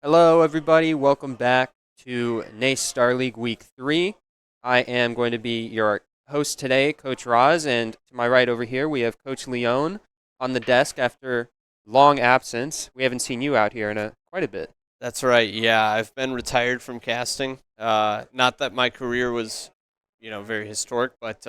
Hello, everybody. Welcome back to Nace Star League Week 3. I am going to be your host today, Coach Roz, and to my right over here, we have Coach Leone on the desk after long absence. We haven't seen you out here in quite a bit. That's right. Yeah, I've been retired from casting. Not that my career was, very historic, but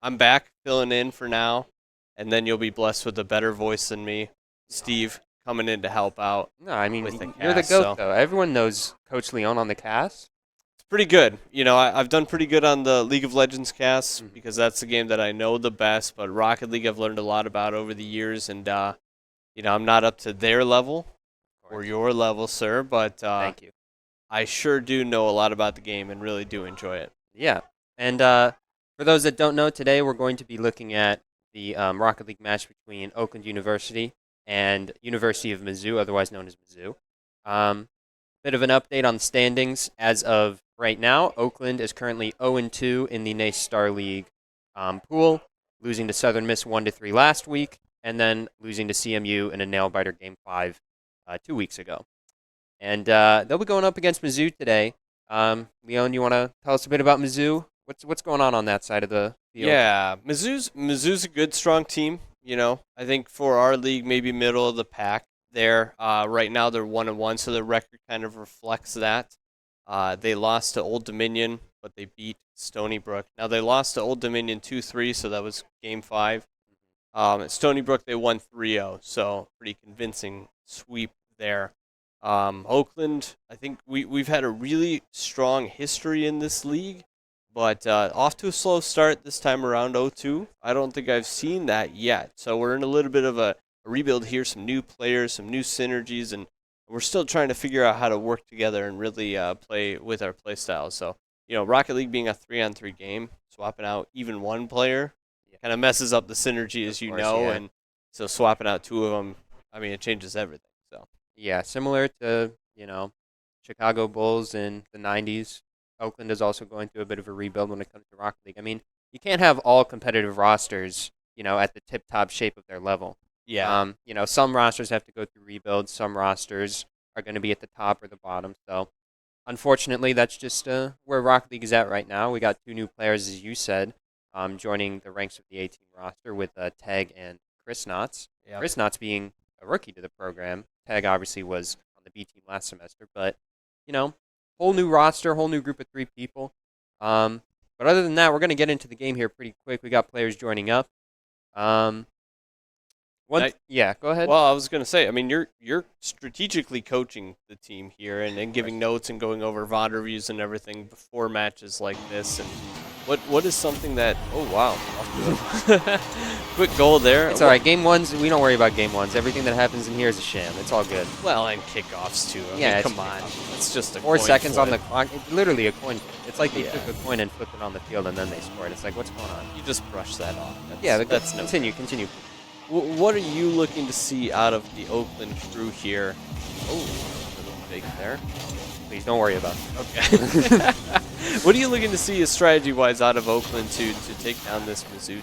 I'm back filling in for now, and then you'll be blessed with a better voice than me, Steve, coming in to help out No, I mean, with the you're the cast. GOAT, So though. Everyone knows Coach Leone on the cast. it's pretty good. I've done pretty good on the League of Legends cast Mhm. because that's the game that I know the best. But Rocket League, I've learned a lot about over the years, and I'm not up to their level Of or course. your level, sir, but Thank you. I sure do know a lot about the game and really do enjoy it. Yeah. And for those that don't know, today we're going to be looking at the Rocket League match between Oakland University and University of Mizzou, otherwise known as Mizzou. Bit of an update on the standings as of right now. Oakland is currently 0-2 in the Nace Star League pool, losing to Southern Miss 1-3 last week, and then losing to CMU in a nail biter game 5 2 weeks ago. And they'll be going up against Mizzou today. Leon, you want to tell us a bit about Mizzou? What's going on that side of the field? Yeah, Mizzou's a good, strong team. I think for our league, maybe middle of the pack there. Right now they're 1-1, so their record kind of reflects that. They lost to Old Dominion, but they beat Stony Brook. Now they lost to Old Dominion 2-3, so that was game 5. At Stony Brook they won 3-0, so pretty convincing sweep there. Oakland, I think we've had a really strong history in this league. But off to a slow start this time around, 0-2. I don't think I've seen that yet. So we're in a little bit of a rebuild here, some new players, some new synergies, and we're still trying to figure out how to work together and really play with our play styles. So, Rocket League being a 3-on-3 game, swapping out even one player kind of messes up the synergy, as Of you course, know. yeah. And so swapping out two of them, I mean, it changes everything. So, Yeah, similar to, Chicago Bulls in the 90s. Oakland is also going through a bit of a rebuild when it comes to Rocket League. I mean, you can't have all competitive rosters, at the tip-top shape of their level. yeah. Some rosters have to go through rebuilds. Some rosters are going to be at the top or the bottom. So, unfortunately, that's just where Rocket League is at right now. We got two new players, as you said, joining the ranks of the A-team roster with Tag and Chris Knotts. Yep. Chris Knotts being a rookie to the program. Tag obviously was on the B team last semester, but whole new roster, whole new group of 3 people. But other than that, we're going to get into the game here pretty quick. We got players joining up. Um, yeah, go ahead. Well, I was going to say, I mean, you're strategically coaching the team here and giving notes and going over VOD reviews and everything before matches like this. And what is something that? Oh wow, quick goal there. It's all right. Game ones, we don't worry about game ones. Everything that happens in here is a sham. It's all good. Well, and kickoffs too. I Yeah, mean, it's come on, it's just a 4 coin seconds on the flip. clock. It's literally a coin. It's like they Yeah. took a coin and flipped it on the field and then they scored. It's like, what's going on? You just brush that off. Yeah, but that's no. continue. What are you looking to see out of the Oakland crew here? Oh, a little fake there. Please don't worry about it. Okay. What are you looking to see strategy-wise out of Oakland to take down this Mizzou team?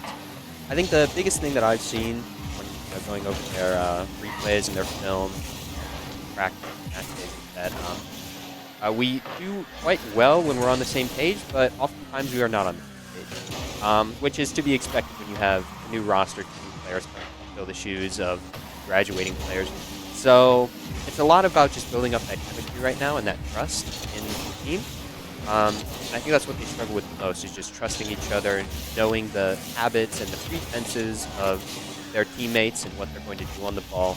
I think the biggest thing that I've seen when going over their replays and their film, practice, match days, is that we do quite well when we're on the same page, but oftentimes we are not on the same page, which is to be expected when you have a new roster, two new players coming to fill the shoes of graduating players. So it's a lot about just building up that chemistry right now and that trust in the team. And I think that's what they struggle with the most, is just trusting each other and knowing the habits and the pretenses of their teammates and what they're going to do on the ball.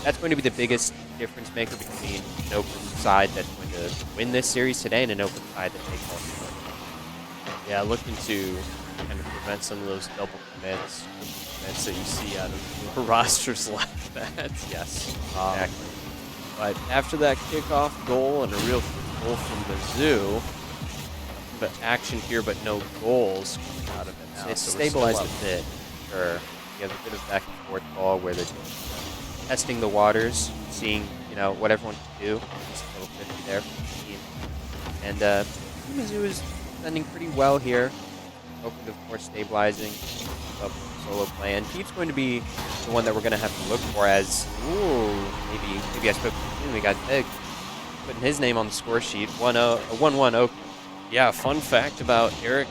That's going to be the biggest difference maker between an Oakland side that's going to win this series today and an Oakland side that takes all the points. Yeah, looking to kind of prevent some of those double commits that you see out of rosters like that. Yes, Um, exactly. But after that kickoff goal and a real quick goal from Mizzou, but action here, but no goals coming out of it now. It's So we're stabilized still a up. bit. Sure. You have a bit of back and forth ball where they're just testing the waters, seeing what everyone can do. Just a little 50 there for the team. And Mizzou is defending pretty well here. Oakland, of course, stabilizing up solo play. And Keith's going to be the one that we're going to have to look for as, maybe I spoke too soon. We got Tig putting his name on the score sheet. 1-1 Oakland. Yeah, fun fact about Eric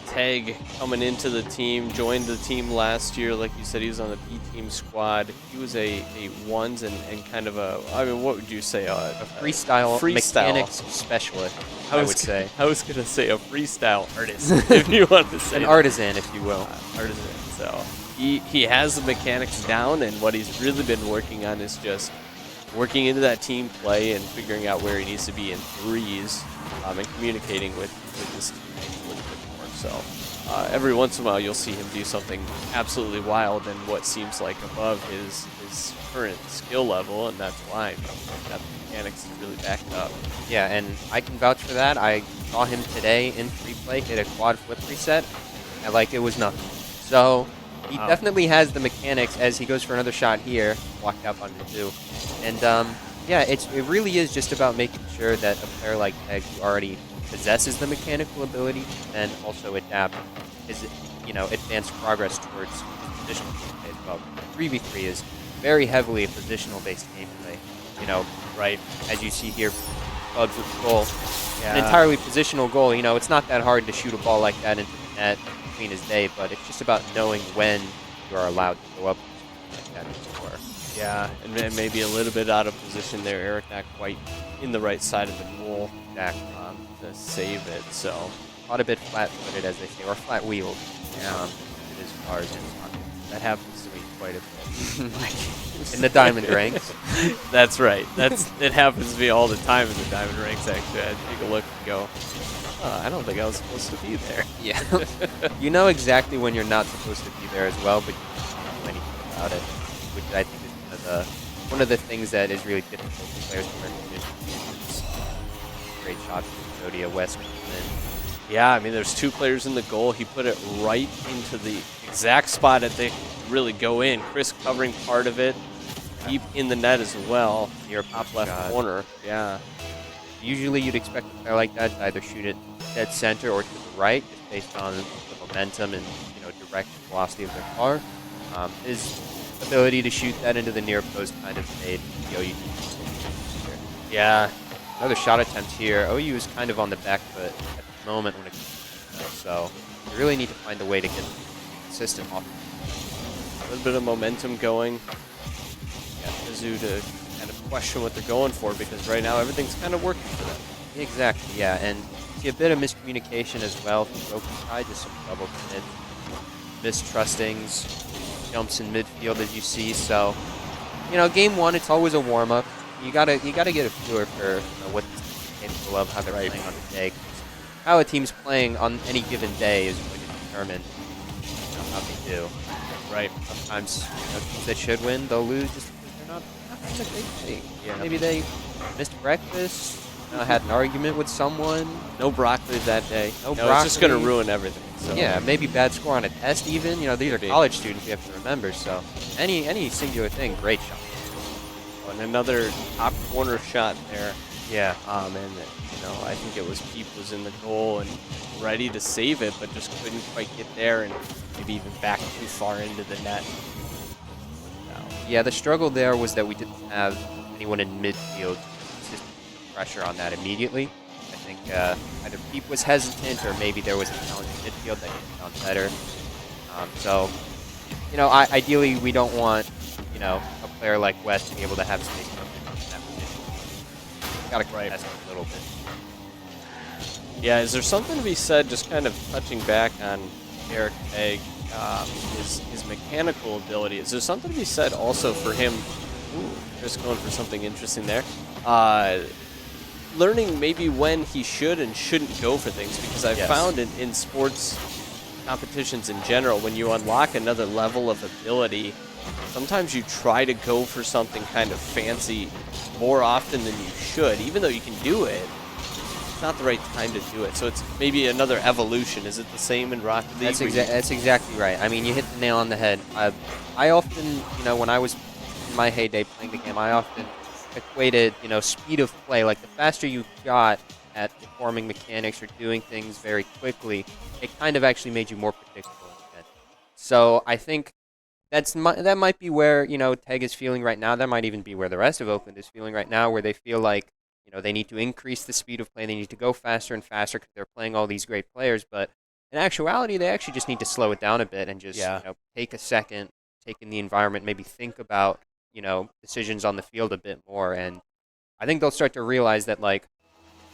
Teg coming into the team, joined the team last year. Like you said, he was on the B team squad. He was a ones and kind of a, I mean, what would you say? A Freestyle freestyle mechanics specialist, I would say. I was going to say a freestyle artist, if you want to say An that. artisan, if you will. Artisan. So he has the mechanics down, and what he's really been working on is just working into that team play and figuring out where he needs to be in threes, and communicating with his teammates a little bit more. So every once in a while you'll see him do something absolutely wild and what seems like above his current skill level, and that's why he's got the mechanics to really back it up. Yeah, and I can vouch for that. I saw him today in free play hit a quad flip reset, and like it was nothing. So he definitely has the mechanics as he goes for another shot here, walked out under two. And yeah, it really is just about making sure that a player like Teg, who already possesses the mechanical ability, and also adapt his, advanced progress towards his positional gameplay as well. 3v3 is very heavily a positional-based gameplay. Right, as you see here, Bugs with the goal. Yeah. An entirely positional goal. It's not that hard to shoot a ball like that into the net between his day, but it's just about knowing when you are allowed to go up like that and score. Yeah, and maybe a little bit out of position there. Eric not quite in the right side of the goal to save it. So Caught a bit flat-footed, as they say, or flat-wheeled. Yeah. It is cars in soccer. that happens to me quite a bit. In the diamond ranks. That's right. It happens to me all the time in the diamond ranks. Actually, I take a look and go, oh, I don't think I was supposed to be there. Yeah. You know exactly when you're not supposed to be there as well, but you can't do anything about it, which I think is one of the things that is really difficult for players to recognize. Great shot from Jodia West. Yeah, I mean, there's two players in the goal. He put it right into the exact spot that they really go in. Chris covering part of it, deep in the net as well. Near Top left corner. Yeah. Usually you'd expect a player like that to either shoot it dead center or to the right, just based on the momentum and direct velocity of their car. His ability to shoot that into the near post kind of made the OU Yeah. Another shot attempt here. OU is kind of on the back foot at the moment when it comes to that, so you really need to find a way to get consistent offense. A little bit of momentum going. Yeah, Mizzou to kind of question what they're going for, because right now everything's kind of working for them. Exactly, yeah, and see a bit of miscommunication as well from the Oakland side, just some double commits, mistrustings, jumps in midfield as you see. So, game one, it's always a warm up. You gotta get a feel for what this team is capable of, how they're playing on the day. How a team's playing on any given day is going to determine how they do. Right. Sometimes teams that should win, they'll lose just because they're not having a great day. Yeah. Maybe they missed breakfast, had an argument with someone. No broccoli that day. No It's broccoli. just going to ruin everything. So. Yeah, maybe bad score on a test even. These are Maybe. college students, you have to remember. So any singular thing, great shot. And another top corner shot there. Yeah. And I think it was Peep was in the goal and ready to save it, but just couldn't quite get there, and maybe even back too far into the net. Yeah, the struggle there was that we didn't have anyone in midfield to consistent pressure on that immediately. I think either Peep was hesitant or maybe there was a challenge in midfield that could have done better. So, ideally we don't want, a player like West to be able to have space in that position. Got to contest it a little bit. Yeah, is there something to be said, just kind of touching back on Eric Egg, his mechanical ability? Is there something to be said also for him? Ooh, just going for something interesting there. Learning maybe when he should and shouldn't go for things, because I've found in sports competitions in general, when you unlock another level of ability, sometimes you try to go for something kind of fancy more often than you should, even though you can do it. It's not the right time to do it. So it's maybe another evolution. Is it the same in Rocket League? That's exactly right. I mean, you hit the nail on the head. I often, when I was in my heyday playing the game, I often equated, speed of play. Like, the faster you got at performing mechanics or doing things very quickly, it kind of actually made you more predictable instead. So I think that might be where, Teg is feeling right now. That might even be where the rest of Oakland is feeling right now, where they feel like they need to increase the speed of play. They need to go faster and faster because they're playing all these great players. But in actuality, they actually just need to slow it down a bit and just Yeah. take a second, take in the environment, maybe think about decisions on the field a bit more. And I think they'll start to realize that like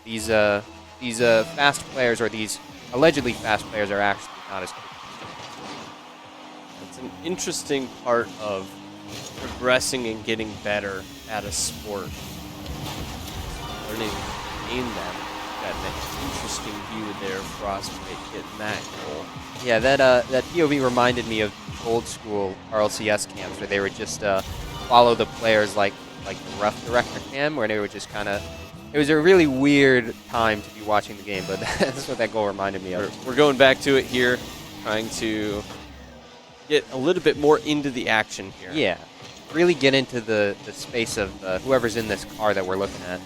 these fast players or these allegedly fast players are actually not as good. It's an interesting part of progressing and getting better at a sport. Learning to aim them. Got an interesting view there, Frostbite getting that goal. Yeah, that POV reminded me of old school RLCS camps where they would just follow the players like the rough director cam, where they would just kind of. It was a really weird time to be watching the game, but that's what that goal reminded me of. We're going back to it here, trying to get a little bit more into the action here. Yeah, really get into the space of whoever's in this car that we're looking at,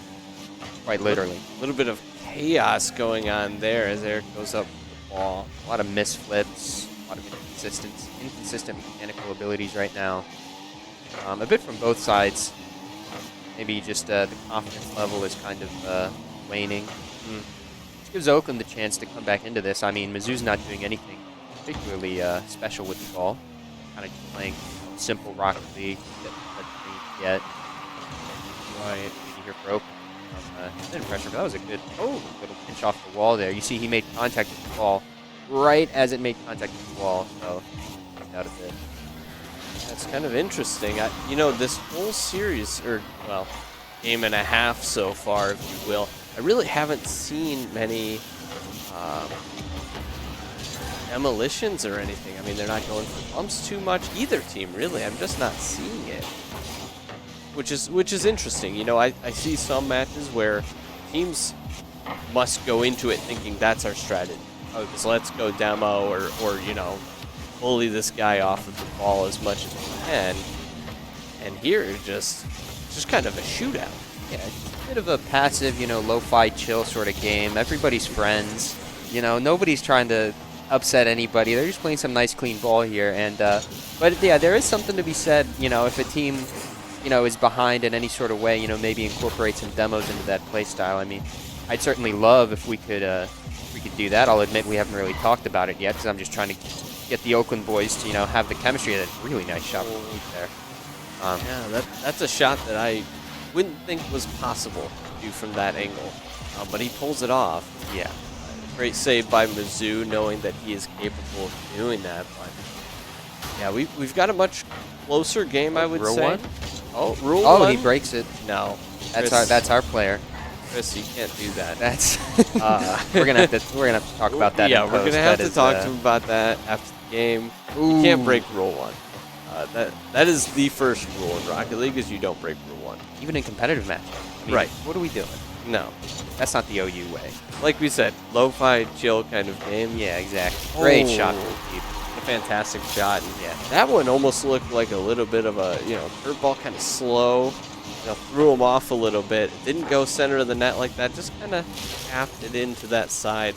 quite literally. A little bit of chaos going on there as Eric goes up with the ball. A lot of misflips, a lot of inconsistent mechanical abilities right now. A bit from both sides. Maybe just the confidence level is kind of waning. Which gives Oakland the chance to come back into this. I mean, Mizzou's not doing anything particularly special with the ball. Kind of just playing simple Rocket League that they get. Right here for Oakland. Didn't pressure, but that was a good little pinch off the wall there. You see he made contact with the ball right as it made contact with the wall, so out of it. That's kind of interesting. This whole series, or, well, game and a half so far, if you will, I really haven't seen many demolitions or anything. I mean, they're not going for bumps too much. Either team, really. I'm just not seeing it, which is interesting. I see some matches where teams must go into it thinking that's our strategy. Oh, so let's go demo or bully this guy off of the ball as much as we can. And here, it's just kind of a shootout. Yeah, it's a bit of a passive, lo-fi chill sort of game. Everybody's friends. Nobody's trying to upset anybody. They're just playing some nice, clean ball here. And but yeah, there is something to be said. If a team, is behind in any sort of way, maybe incorporate some demos into that play style. I mean, I'd certainly love if we could do that. I'll admit we haven't really talked about it yet because I'm just trying to get the Oakland boys to have the chemistry. That's a really nice shot there. Yeah, that's a shot that I wouldn't think was possible to do from that angle, but he pulls it off. Yeah, great save by Mizzou, knowing that he is capable of doing that. But yeah, we've got a much closer game, I would rule say. One? Oh, rule one. Oh, he breaks it. No, that's our player. Chris, you can't do that. That's we're gonna have to talk about that. Yeah, in we're post. gonna have That to is, talk to him about that after the game. You can't break rule one. That is the first rule in Rocket League, is you don't break rule one. Even in competitive matches. I mean, Right. What are we doing? No. That's not the OU way. Like we said, lo-fi, chill kind of game. Yeah, exactly. Great shot from Keith. A fantastic shot. And Yeah. that one almost looked like a little bit of a, curveball, kind of slow. Threw him off a little bit. It didn't go center of the net like that. Just kind of tapped it into that side.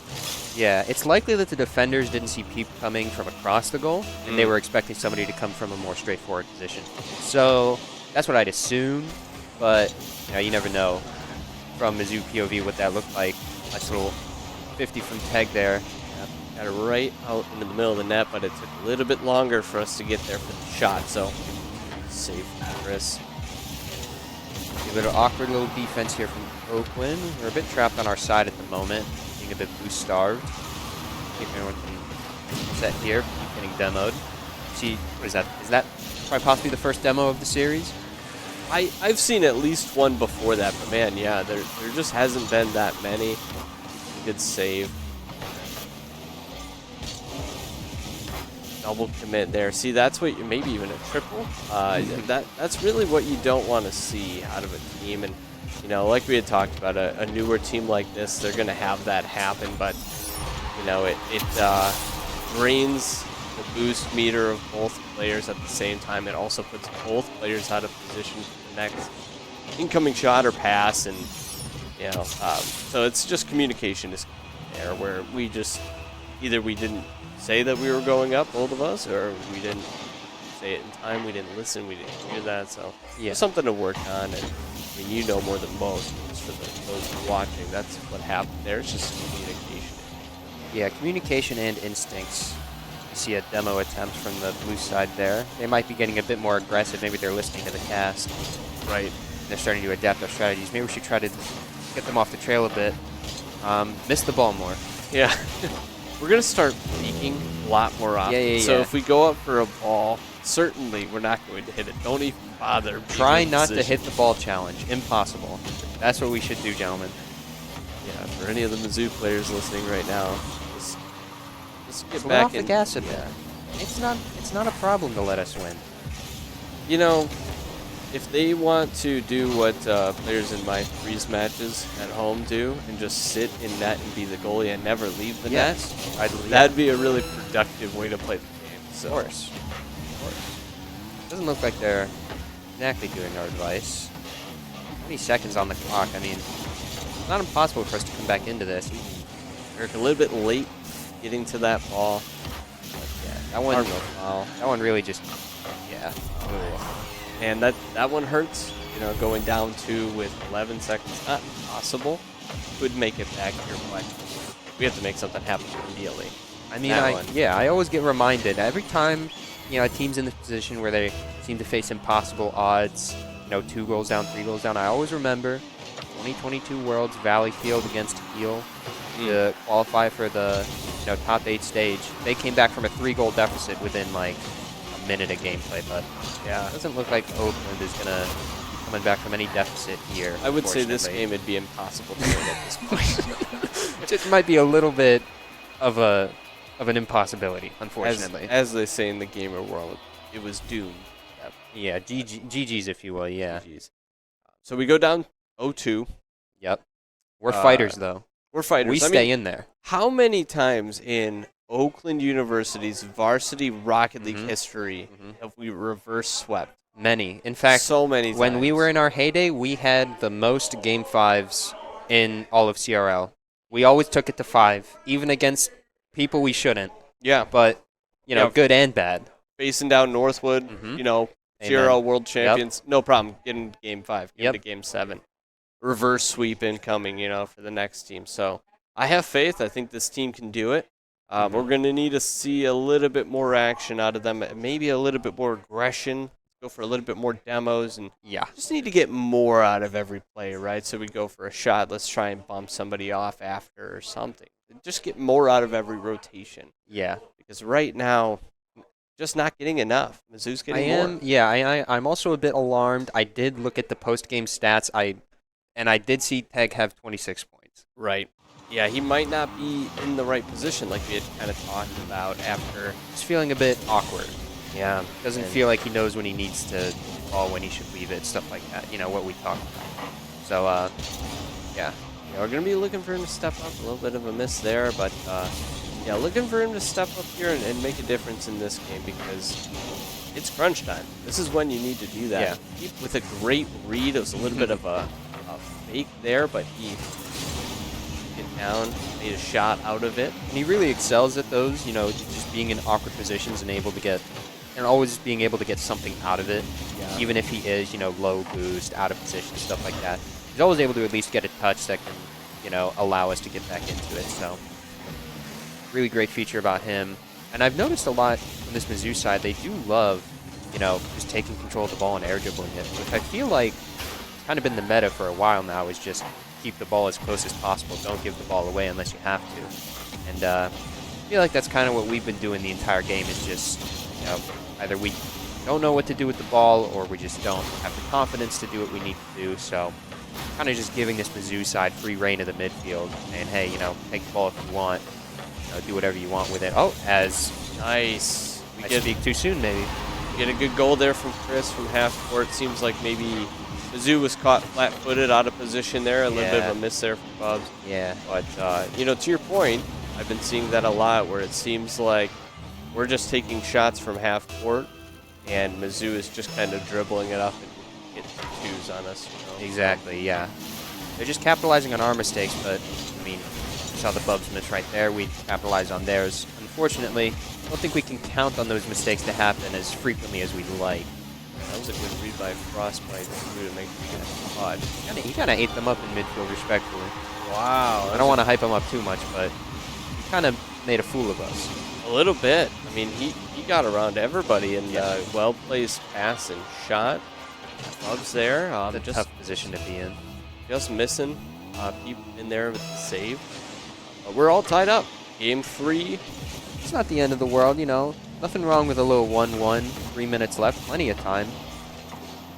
Yeah, it's likely that the defenders didn't see Peep coming from across the goal, and they were expecting somebody to come from a more straightforward position. So that's what I'd assume, but you never know. From Mizzou POV, what that looked like. Nice little 50 from Teg there. Got it right out into the middle of the net, but it took a little bit longer for us to get there for the shot. So safe from Chris. A bit of awkward little defense here from Oakland. We're a bit trapped on our side at the moment, being a bit boost starved. Keep everyone set here, keep getting demoed. See, what is that? Is that probably possibly the first demo of the series? I've seen at least one before that, but man, yeah, there just hasn't been that many. Good save. Double commit there. See, that's what maybe even a triple. That's really what you don't want to see out of a team. And like we had talked about, a newer team like this, they're going to have that happen. But it drains the boost meter of both players at the same time. It also puts both players out of position for the next incoming shot or pass, and so it's just communication is there, where we just either we didn't say that we were going up, both of us, or we didn't say it in time, we didn't listen, we didn't hear that. So yeah, something to work on. And I mean, more than most, as to those watching, that's what happened there. It's just communication. Yeah, communication and instincts. You see a demo attempt from the blue side there. They might be getting a bit more aggressive. Maybe they're listening to the cast. Right. They're starting to adapt their strategies. Maybe we should try to get them off the trail a bit. Miss the ball more. Yeah. We're going to start peeking a lot more often. Yeah. So if we go up for a ball, certainly we're not going to hit it. Don't even bother. Try not to hit the ball challenge. Impossible. That's what we should do, gentlemen. Yeah, for any of the Mizzou players listening right now, just get Slow back off the in. gas a bit. It's not a problem to let us win. You know, if they want to do what players in my freeze matches at home do and just sit in net and be the goalie and never leave the net, that'd be a really productive way to play the game. So. Of course. Doesn't look like they're exactly doing our advice. 20 seconds on the clock. I mean, it's not impossible for us to come back into this. We're a little bit late getting to that ball. But yeah, that one really just, yeah. And that one hurts. You know, going down 2 with 11 seconds, not impossible. Could make it back here, but we have to make something happen immediately. I mean, I always get reminded every time, you know, a team's in this position where they seem to face impossible odds, you know, 2 goals down, 3 goals down. I always remember 2022 Worlds Valley Field against Heel to qualify for the, you know, top 8 stage. They came back from a 3-goal deficit within like a minute of gameplay, but yeah, it doesn't look like Oakland is gonna be coming back from any deficit here. I would say this game would be impossible to win at this point. It might be a little bit of an impossibility, unfortunately. As they say in the gamer world, it was doomed. Yeah, GG's if you will, yeah. GG's. So we go down 0-2. Yep. We're fighters, though. We're fighters. We stay in there. How many times in Oakland University's varsity Rocket League history have we reverse swept? Many. In fact, so many times. When we were in our heyday, we had the most Game 5s in all of CRL. We always took it to 5, even against people we shouldn't. Yeah. But, you know, good and bad. Facing down Northwood, you know, CRL world champions, no problem. Getting Game 5, getting to Game 7. Reverse sweep incoming, you know, for the next team. So I have faith. I think this team can do it. We're going to need to see a little bit more action out of them, maybe a little bit more aggression, go for a little bit more demos, and just need to get more out of every play, right? So we go for a shot, let's try and bump somebody off after or something. Just get more out of every rotation. Yeah. Because right now, just not getting enough. Mizzou's getting more. Yeah, I'm also a bit alarmed. I did look at the post-game stats, and I did see Teg have 26 points. Right. Yeah, he might not be in the right position like we had kind of talked about after. He's feeling a bit awkward. Yeah. Doesn't feel like he knows when he needs to call, when he should leave it, stuff like that. You know, what we talked about. So, yeah. Yeah, we're going to be looking for him to step up. A little bit of a miss there, but, yeah, looking for him to step up here and make a difference in this game because it's crunch time. This is when you need to do that. Yeah. With a great read, it was a little bit of a fake there, but he get down, made a shot out of it. And he really excels at those, you know, just being in awkward positions and always being able to get something out of it. Yeah. Even if he is, you know, low boost, out of position, stuff like that. He's always able to at least get a touch that can, you know, allow us to get back into it. So, really great feature about him. And I've noticed a lot on this Mizzou side, they do love, you know, just taking control of the ball and air dribbling it, which I feel like it's kind of been the meta for a while now, is just keep the ball as close as possible. Don't give the ball away unless you have to. And I feel like that's kind of what we've been doing the entire game, is just, you know, either we don't know what to do with the ball or we just don't have the confidence to do what we need to do. So kind of just giving this Mizzou side free reign of the midfield and, hey, you know, take the ball if you want. You know, do whatever you want with it. Oh, as nice. I speak too soon, maybe. We get a good goal there from Chris from half court. Seems like maybe Mizzou was caught flat-footed, out of position there. A little bit of a miss there from Bubs. Yeah. But, you know, to your point, I've been seeing that a lot where it seems like we're just taking shots from half court and Mizzou is just kind of dribbling it up and getting twos on us. You know? Exactly, yeah. They're just capitalizing on our mistakes, but, I mean, you saw the Bubs miss right there. We capitalized on theirs. Unfortunately, I don't think we can count on those mistakes to happen as frequently as we'd like. was a good read by Frostbite too to make the spot. He kind of ate them up in midfield, respectfully. Wow. I don't want to hype him up too much, but he kind of made a fool of us. A little bit. I mean, he got around everybody and well-placed pass and shot. Bugs there. It's a Just tough position to be in. Just missing. People in there with the save. But we're all tied up. Game 3. It's not the end of the world, you know. Nothing wrong with a little 1-1. 3 minutes left. Plenty of time.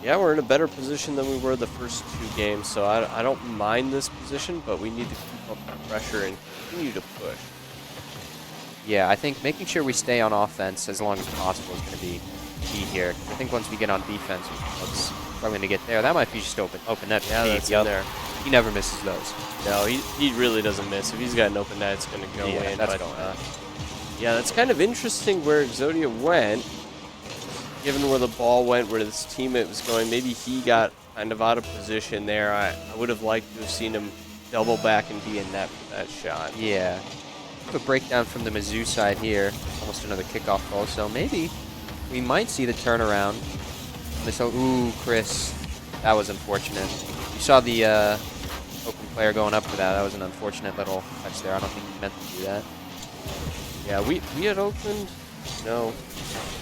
Yeah, we're in a better position than we were the first 2 games, so I don't mind this position, but we need to keep up the pressure and continue to push. Yeah, I think making sure we stay on offense as long as possible is going to be key here. 'Cause I think once we get on defense, it's probably going to get there. That might be just open net. Yeah, that's in there. He never misses those. No, he really doesn't miss. If he's got an open net, it's going to go in. That's but, going yeah, that's kind of interesting where Exodia went. Given where the ball went, where his teammate was going, maybe he got kind of out of position there. I would have liked to have seen him double back and be in net for that shot. Yeah. A breakdown from the Mizzou side here. Almost another kickoff goal, so maybe we might see the turnaround. Ooh, Chris. That was unfortunate. You saw the open player going up for that. That was an unfortunate little touch there. I don't think he meant to do that. Yeah, we at Oakland, no,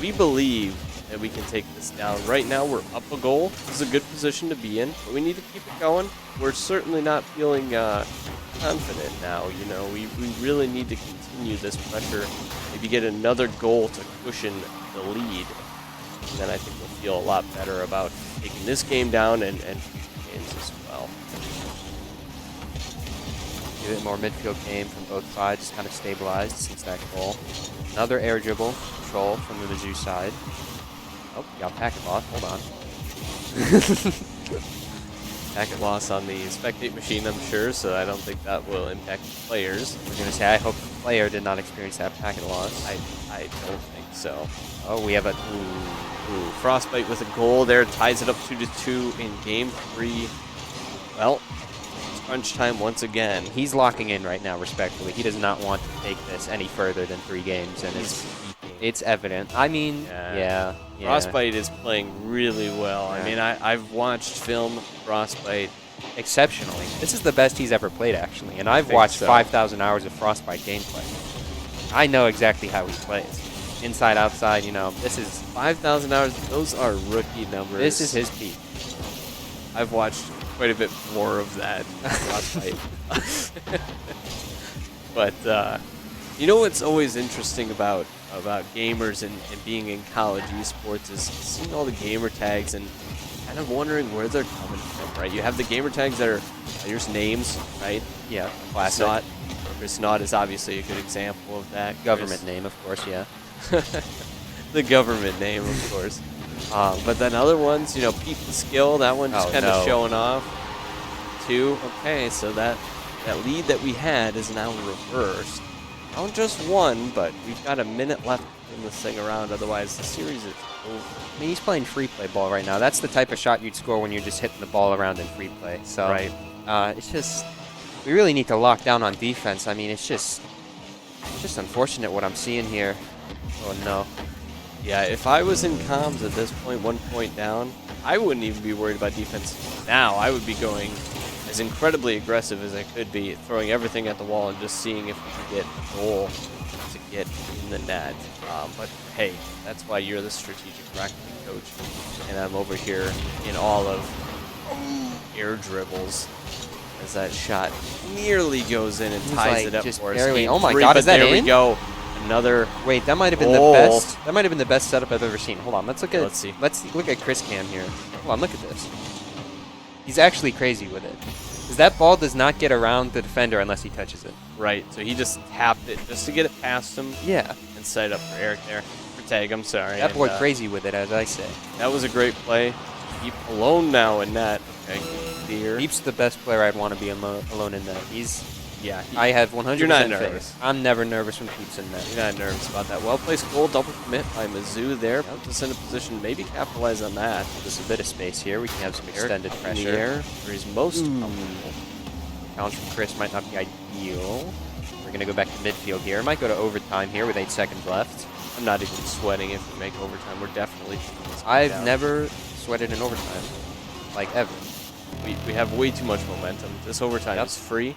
we believe that we can take this down. Right now, we're up a goal. This is a good position to be in, but we need to keep it going. We're certainly not feeling confident now. You know, we really need to continue this pressure. Maybe get another goal to cushion the lead, and then I think we'll feel a lot better about taking this game down and future games as well. A bit more midfield game from both sides, kind of stabilized since that goal. Another air dribble control from the Mizzou side. Oh, got packet loss. Hold on. Packet loss on the spectate machine, I'm sure, so I don't think that will impact the players. I was going to say, I hope the player did not experience that packet loss. I don't think so. Oh, we have a... Ooh, Frostbite with a goal there, ties it up 2-2 in Game 3. Well, it's crunch time once again. He's locking in right now, respectfully. He does not want to take this any further than 3 games, and it's evident. I mean, yeah. Frostbite is playing really well. Yeah. I mean, I've watched film Frostbite exceptionally. This is the best he's ever played, actually, and I've watched 5,000 hours of Frostbite gameplay. I know exactly how he plays. Inside, outside, you know, this is... 5,000 hours, those are rookie numbers. This is his peak. I've watched quite a bit more of that Frostbite. But, you know what's always interesting about gamers and being in college esports is seeing all the gamer tags and kind of wondering where they're coming from, right? You have the gamer tags that are just names, right? Yeah, classic. Chris Knott is obviously a good example of that. Government name, of course, yeah. The government name, of course. But then other ones, you know, Pete the Skill, that one just kind of showing off. 2, okay, so that lead that we had is now reversed. Not just 1, but we've got a minute left in this thing around, otherwise the series is over. I mean, he's playing free play ball right now. That's the type of shot you'd score when you're just hitting the ball around in free play. So, right. It's just, we really need to lock down on defense. I mean, it's just unfortunate what I'm seeing here. Oh, no. Yeah, if I was in comms at this point, 1 point down, I wouldn't even be worried about defense now. I would be going as incredibly aggressive as I could be, throwing everything at the wall and just seeing if we can get a goal to get in the net. But hey, that's why you're the strategic practicing coach, and I'm over here in all of air dribbles as that shot nearly goes in and ties it up for us. Barely. Game oh my 3, God, but is that there in? we go. Another. Wait, that might have been goal. the best. That might have been the best setup I've ever seen. Hold on, let's look at. Let's see. Let's look at Chris Cam here. Hold on, look at this. He's actually crazy with it. Because that ball does not get around the defender unless he touches it. Right, so he just tapped it just to get it past him. Yeah. And set it up for Eric there. For tag, I'm sorry. That boy crazy with it, as I say. That was a great play. Keep alone now in net. Okay, clear. Deep's the best player I'd want to be alone in net. He's... Yeah. I have 100% You're not faith. nervous. I'm never nervous when Pete's in net. You're not nervous about that. Well-placed goal, double commit by Mizzou there. Puts us in a position, maybe capitalize on that. There's a bit of space here. We can have some extended in pressure. the air, where he's most comfortable. Challenge from Chris might not be ideal. We're going to go back to midfield here. Might go to overtime here with 8 seconds left. I'm not even sweating if we make overtime. We're definitely. I've never sweat it in overtime, like ever. We have way too much momentum. This overtime is free.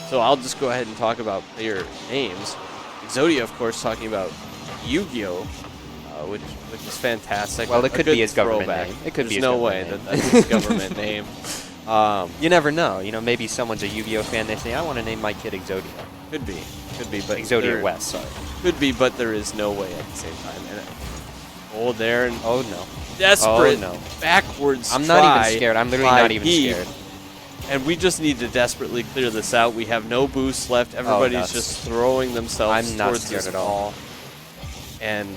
So I'll just go ahead and talk about player names. Exodia, of course, talking about Yu-Gi-Oh, which is fantastic. Well, it could be his government throwback. name. It could be There's his no way government that's his government name. You never know. You know, maybe someone's a Yu-Gi-Oh fan. They say, I want to name my kid Exodia. Could be, but Exodia West, sorry. Could be, but there is no way at the same time. And hold there and Oh no. desperate Oh, no. backwards. I'm not even scared. I'm literally not even scared. And we just need to desperately clear this out. We have no boosts left. Everybody's nuts. just throwing themselves I'm not towards scared this at all. ball. And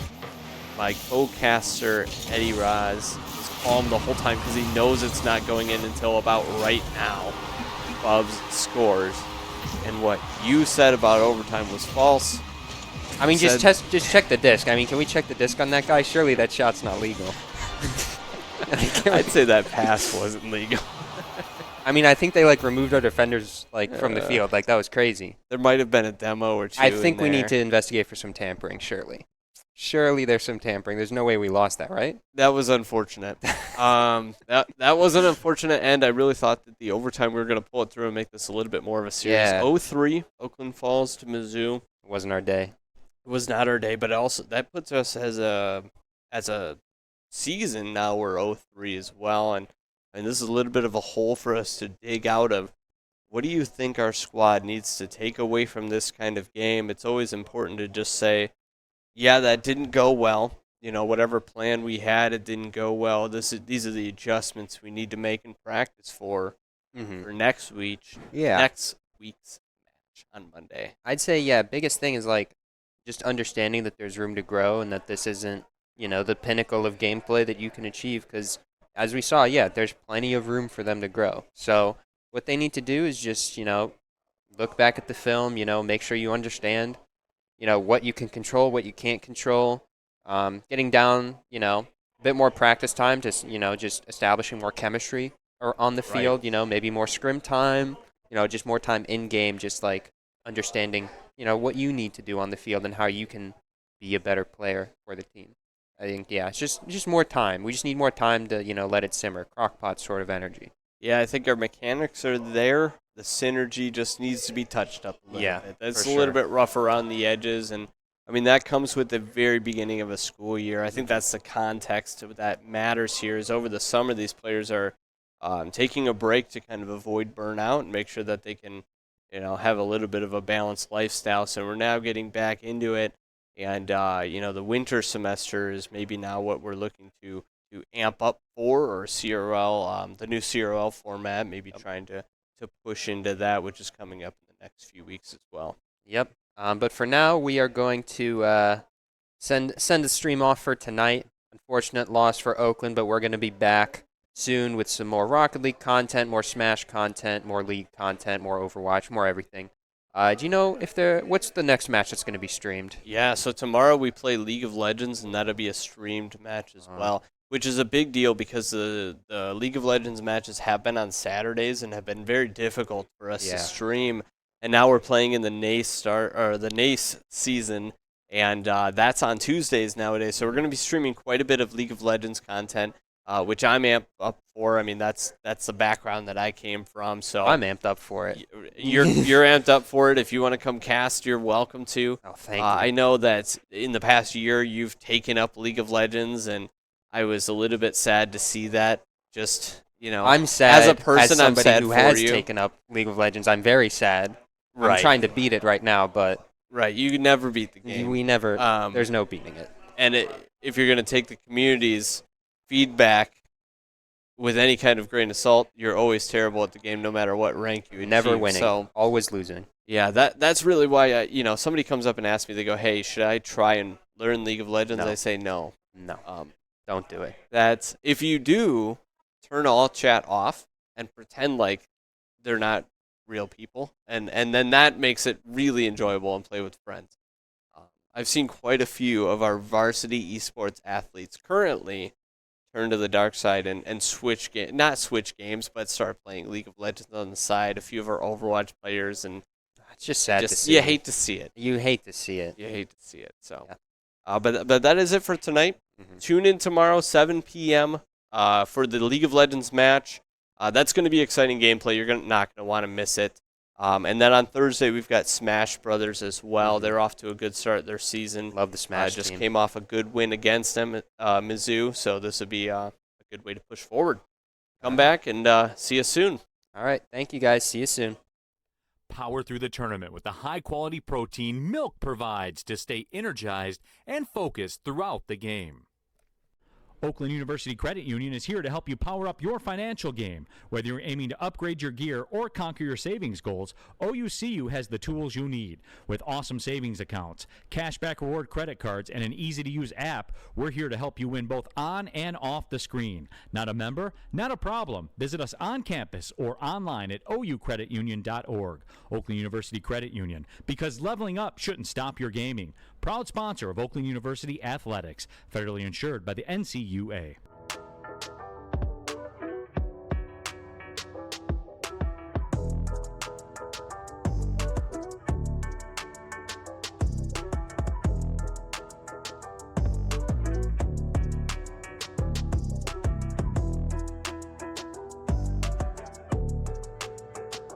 my co-caster, Eddie Raz, is calm the whole time because he knows it's not going in until about right now. Bubs scores. And what you said about overtime was false. I mean, just check the disc. I mean, can we check the disc on that guy? Surely that shot's not legal. I'd say that pass wasn't legal. I mean, I think they like removed our defenders like from the field. Like that was crazy. There might have been a demo or two. I think we need to investigate for some tampering. Surely there's some tampering. There's no way we lost that, right? That was unfortunate. That was an unfortunate end. I really thought that the overtime we were going to pull it through and make this a little bit more of a series. Yeah. 0-3, Oakland falls to Mizzou. It wasn't our day. It was not our day, but also that puts us as a season now. We're 0-3 as well, and this is a little bit of a hole for us to dig out of. What do you think our squad needs to take away from this kind of game? It's always important to just say, yeah, that didn't go well. You know, whatever plan we had, it didn't go well. These are the adjustments we need to make in practice for next week. Yeah. Next week's match on Monday. I'd say, yeah, biggest thing is like just understanding that there's room to grow and that this isn't, you know, the pinnacle of gameplay that you can achieve because as we saw, yeah, there's plenty of room for them to grow. So what they need to do is just, you know, look back at the film, you know, make sure you understand, you know, what you can control, what you can't control. Getting down, you know, a bit more practice time to, you know, just establishing more chemistry or on the field, you know, maybe more scrim time, you know, just more time in game, just like understanding, you know, what you need to do on the field and how you can be a better player for the team. I think, yeah, it's just more time. We just need more time to, you know, let it simmer. Crockpot sort of energy. Yeah, I think our mechanics are there. The synergy just needs to be touched up a little bit. That's a little bit rough around the edges. And, I mean, that comes with the very beginning of a school year. I think that's the context that matters here is over the summer these players are taking a break to kind of avoid burnout and make sure that they can, you know, have a little bit of a balanced lifestyle. So we're now getting back into it. And, you know, the winter semester is maybe now what we're looking to amp up for, or CRL, the new CRL format, maybe trying to push into that, which is coming up in the next few weeks as well. Yep. But for now, we are going to send the stream off for tonight. Unfortunate loss for Oakland, but we're going to be back soon with some more Rocket League content, more Smash content, more League content, more Overwatch, more everything. Do you know what's the next match that's going to be streamed? Yeah, so tomorrow we play League of Legends, and that'll be a streamed match as well, which is a big deal because the League of Legends matches have been on Saturdays and have been very difficult for us to stream. And now we're playing in the Nace season, and that's on Tuesdays nowadays. So we're going to be streaming quite a bit of League of Legends content, which I'm amped up for. I mean, that's the background that I came from. So I'm amped up for it. You're amped up for it. If you want to come cast, you're welcome to. Oh, thank you. I know that in the past year you've taken up League of Legends, and I was a little bit sad to see that. Just, you know, I'm sad as a person. as somebody I'm sad who for has you. taken up League of Legends. I'm very sad. Right. I'm trying to beat it right now, but You could never beat the game. we never. There's no beating it. And if you're going to take the community's feedback with any kind of grain of salt, you're always terrible at the game, no matter what rank you achieve. Never winning. So, always losing. yeah, that's really why somebody comes up and asks me. They go, "Hey, should I try and learn League of Legends?" No. I say no. No. Don't do it. That's if you do, turn all chat off and pretend like they're not real people, and then that makes it really enjoyable and play with friends. I've seen quite a few of our varsity esports athletes currently turn to the dark side and not switch games, but start playing League of Legends on the side. A few of our Overwatch players, and It's just sad to see. you hate to see it. You hate to see it. You hate to see it. So, Yeah. But that is it for tonight. Tune in tomorrow, 7 p.m. For the League of Legends match. That's going to be exciting gameplay. You're not going to want to miss it. And then on Thursday, we've got Smash Brothers as well. They're off to a good start their season. Love the Smash Just team. came off a good win against them, Mizzou. So this would be a good way to push forward. Come back and see you soon. All right. Thank you, guys. See you soon. Power through the tournament with the high-quality protein milk provides to stay energized and focused throughout the game. Oakland University Credit Union is here to help you power up your financial game. Whether you're aiming to upgrade your gear or conquer your savings goals, OUCU has the tools you need. With awesome savings accounts, cashback reward credit cards, and an easy-to-use app, we're here to help you win both on and off the screen. Not a member? Not a problem. Visit us on campus or online at oucreditunion.org. Oakland University Credit Union, because leveling up shouldn't stop your gaming. Proud sponsor of Oakland University Athletics, federally insured by the NCUA.